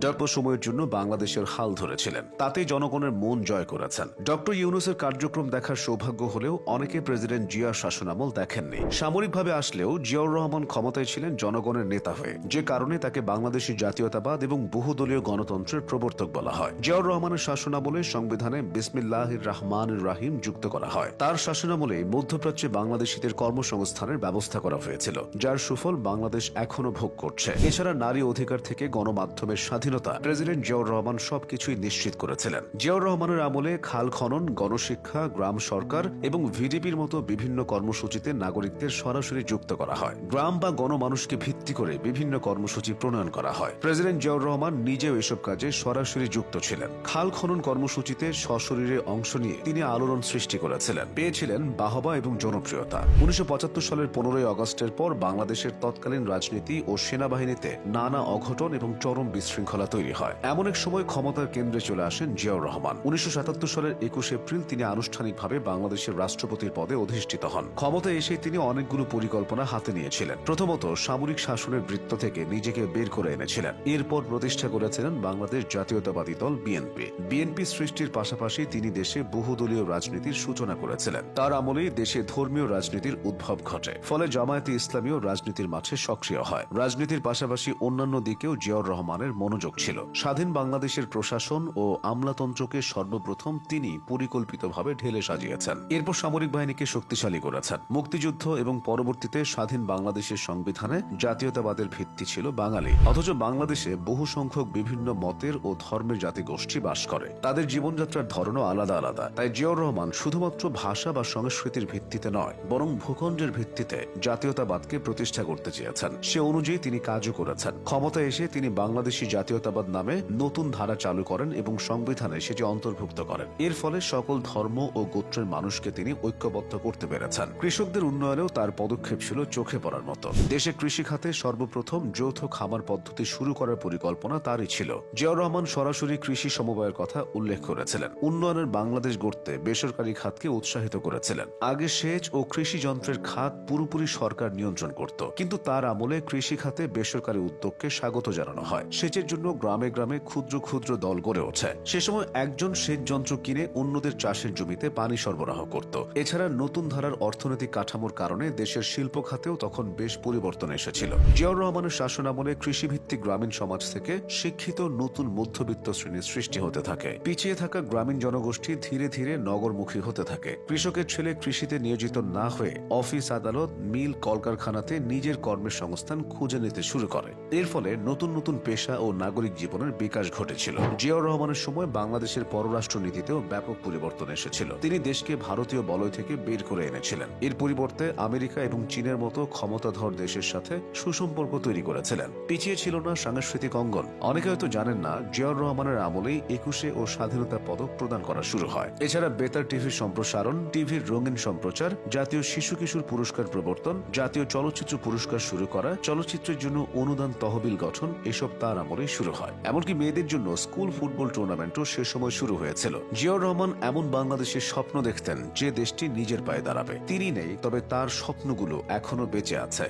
অল্প সময়ের জন্য বাংলাদেশের হাল ধরেছিলেন, তাতে জনগণের মন জয় করেছেন। ডক্টর ইউনূসের কার্যক্রম দেখার সৌভাগ্য হলেও অনেকে প্রেসিডেন্ট জিয়ার শাসনামল দেখেননি। সামরিকভাবে আসলেও জিয়াউর রহমান ক্ষমতায় ছিলেন জনগণের নেতা হয়ে, যে কারণে তাকে বাংলাদেশি জাতীয়তাবাদ এবং বহুদলীয় গণতন্ত্রের প্রবর্তক বলা হয়। জিয়াউর রহমানের শাসনামলে সংবিধানে বিসমিল্লাহির রহমানির রহিম যুক্ত করা হয়। তার শাসনামলে মধ্যপ্রাচ্যে বাংলাদেশিদের কর্মসংস্থানের ব্যবস্থা করা হয়েছিল, যার সুফল বাংলাদেশ এখনো ভোগ করছে। এছাড়া নারী অধিকার থেকে গণমাধ্যমের স্বাধীনতা প্রেসিডেন্ট জিয়াউর রহমান সবকিছুই নিশ্চিত করেছিলেন। জিয়াউর রহমানের আমলে খাল খনন, গণশিক্ষা, গ্রাম সরকার এবং ভিডিপির মতো বিভিন্ন কর্মসূচিতে নাগরিকদের সরাসরি যুক্ত করা হয়। গ্রাম বা গণমানুষকে ভিত্তি করে বিভিন্ন কর্মসূচি প্রণয়ন করা হয়। প্রেসিডেন্ট জিয়াউর রহমান নিজেও এসব কাজে সরাসরি যুক্ত ছিলেন। খাল খনন কর্মসূচিতে সশরীরে অংশ নিয়ে তিনি আলোড়ন সৃষ্টি করেছিলেন, পেয়েছিলেন বাহবা এবং জনপ্রিয়তা। 1975 সালের 15ই আগস্টের পর বাংলাদেশের তৎকালীন রাজনীতি ও সেনাবাহিনীতে নানা অঘটন এবং চরম বিশৃঙ্খলা তৈরি হয়। এমন এক সময় ক্ষমতার কেন্দ্রে চলে আসেন জিয়াউর রহমান। 1977 সালের 21 এপ্রিল তিনি আনুষ্ঠানিকভাবে বাংলাদেশের রাষ্ট্রপতির পদে অধিষ্ঠিত হন। ক্ষমতায় এসে তিনি অনেকগুলো পরিকল্পনা হাতে নিয়েছিলেন। প্রথমত, সামরিক শাসনের বৃত্ত থেকে নিজেকে বের করে এনেছিলেন। এরপর প্রতিষ্ঠা করেছিলেন বাংলাদেশ জাতীয়তাবাদী দল বিএনপি। বিএনপি সৃষ্টির পাশাপাশি তিনি দেশে বহুদলীয় রাজনীতির সূচনা করেছিলেন। তার আমলেই দেশে ধর্মীয় রাজনীতির উদ্ভব ঘটে, ফলে জামায়াতে ইসলামীও রাজনীতির মাঠে সক্রিয় হয়। রাজনীতির পাশাপাশি অন্যান্য দিকেও জিয়াউর রহমানের মনোযোগ ছিল। স্বাধীন বাংলাদেশের প্রশাসন ও আমলাতন্ত্রকে সর্বপ্রথম তিনি পরিকল্পিতভাবে ঢেলে সাজিয়েছেন। এরপর সামরিক বাহিনীকে শক্তিশালী করেছেন। মুক্তিযুদ্ধ এবং পরবর্তীতে স্বাধীন বাংলাদেশের সংবিধানে জাতীয়তাবাদের ভিত্তি ছিল বাঙালি। অথচ বাংলাদেশে বহু সংখ্যক বিভিন্ন মতের ও ধর্মের জাতিগোষ্ঠী বাস করে। তাদের জীবনযাত্রার ধরনও আলাদা আলাদা। তাই জিয়াউর রহমান শুধুমাত্র ভাষা বা সংস্কৃতির ভিত্তিতে নয়, বরং ভূখণ্ডের ভিত্তিতে জাতীয়তাবাদকে প্রতিষ্ঠা করতে চেয়েছেন। সে অনুযায়ী তিনি কাজও করেছেন। ক্ষমতায় এসে তিনি বাংলাদেশি জাতীয়তাবাদ নামে নতুন ধারা চালু করেন এবং সংবিধানে সেটি অন্তর্ভুক্ত করেন। এর ফলে সকল ধর্ম ও গোত্রের মানুষকে তিনি ঐক্যবদ্ধ করতে পেরেছেন। কৃষকদের উন্নয়নেও তার পদক্ষেপ ছিল চোখে পড়ার মতো। দেশে কৃষি খাতে সর্বপ্রথম যৌথ খামার পদ্ধতি শুরু করার পরিকল্পনা তারই ছিল। জিয়াউর রহমান সরাসরি কৃষি সমবায়ের কথা উল্লেখ করেছিলেন। উন্নয়নের বাংলাদেশ গড়তে বেসরকারি খাতকে উৎসাহিত করেছিলেন। আগে সেচ ও কৃষি যন্ত্রের খাত পুরোপুরি সরকার নিয়ন্ত্রণ করত, কিন্তু তার আমলে কৃষি খাতে বেসরকারি উদ্যোগকে স্বাগত জানানো হয়। সেচের জন্য গ্রামে গ্রামে ক্ষুদ্র ক্ষুদ্র দল গড়ে ওঠে। সে সময় একজন সেচ যন্ত্র কিনে অন্যদের চাষের জমিতে পানি সরবরাহ করত। এছাড়া নতুন ধারার অর্থনৈতিক কাঠামোর কারণে দেশের শিল্প খাতেও তখন বেশ পরিবর্তন এসেছিল। জিয়াউর রহমানের শাসনামলে কৃষিভিত্তিক গ্রামীণ সমাজ থেকে শিক্ষিত নতুন মধ্যবিত্ত শ্রেণীর সৃষ্টি হতে থাকে। পিছিয়ে থাকা গ্রামীণ জনগোষ্ঠী ধীরে ধীরে নগরমুখী হতে থাকে। কৃষকের ছেলে কৃষিতে নিয়োজিত না হয়ে অফিস, আদালত, মিল, কলকারখানাতে নিজের কর্মের সংস্থান খুঁজে নিতে শুরু করে। এর ফলে নতুন নতুন পেশা ও নাগরিক জীবনের বিকাশ ঘটেছিল। জিয়াউর রহমানের সময় বাংলাদেশের পররাষ্ট্র নীতিতেও ব্যাপক পরিবর্তন এসেছিল। তিনি দেশকে ভারতীয় বলয় থেকে বের করে এনেছিলেন। এর পরিবর্তে আমেরিকা এবং চীনের মতো ক্ষমতাধর দেশের সাথে সুসম্পর্ক তৈরি করেছিলেন। পিছিয়ে ছিল না সাংস্কৃতিক অঙ্গন। অনেকে হয়তো জানেন না, জিয়াউর রহমানের আমলেই 21 ও স্বাধীনতা পদক প্রদান করা শুরু হয়। এছাড়া বেতার টিভির সম্প্রসারণ, টিভির রঙিন সম্প্রচার, জাতীয় শিশু কিশোর পুরস্কার প্রবর্তন, জাতীয় চলচ্চিত্র পুরস্কার শুরু করা, চলচ্চিত্রের জন্য অনুদান তহবিল গঠন, এসব তার আমলেই শুরু হয়। এমনকি মেয়েদের জন্য স্কুল ফুটবল টুর্নামেন্টও সে সময় শুরু হয়েছিল। জিয়াউর রহমান এমন বাংলাদেশের স্বপ্ন দেখতেন যে দেশটি নিজের পায়ে দাঁড়াবে। তিনি নেই, তবে তার স্বপ্নগুলো এখনো বেঁচে আছে।